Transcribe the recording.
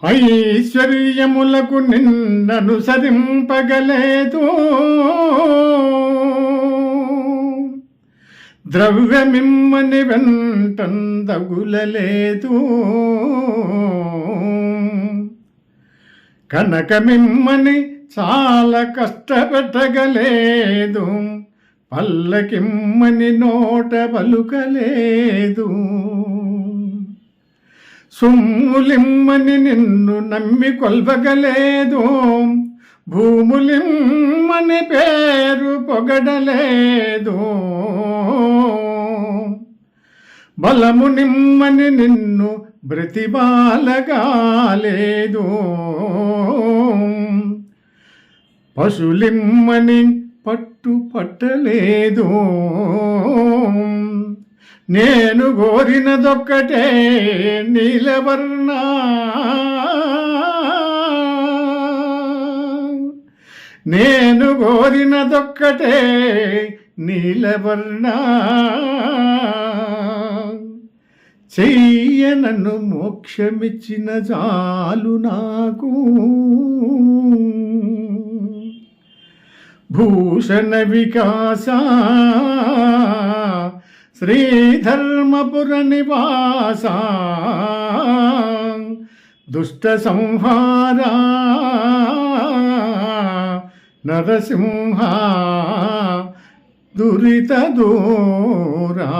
ఐశ్వర్యములకు నిన్ననుసరింపగలేదు, ద్రవ్యమిమ్మని వెంటందగులలేదు, కనకమిమ్మని చాలా కష్టపెట్టగలేదు, పల్లకిమ్మని నోట పలుకలేదు, సొమ్ములిమ్మని నిన్ను నమ్మి కొల్వగలేదు, భూములిమ్మని పేరు పొగడలేదు, బలము నిమ్మని నిన్ను బ్రతిమాలగాలేదు, పశులిమ్మని పట్టు పట్టలేదు, నేను కోరినదొక్కటే నీలవర్ణ, నేను కోరినదొక్కటే నీలవర్ణ, చెయ్యనన్ను మోక్షమిచ్చిన చాలు నాకు, భూషణ వికాస శ్రీధర్మపుర నివాస, దుష్ట సంహార నరసింహ, దురిత దూరా.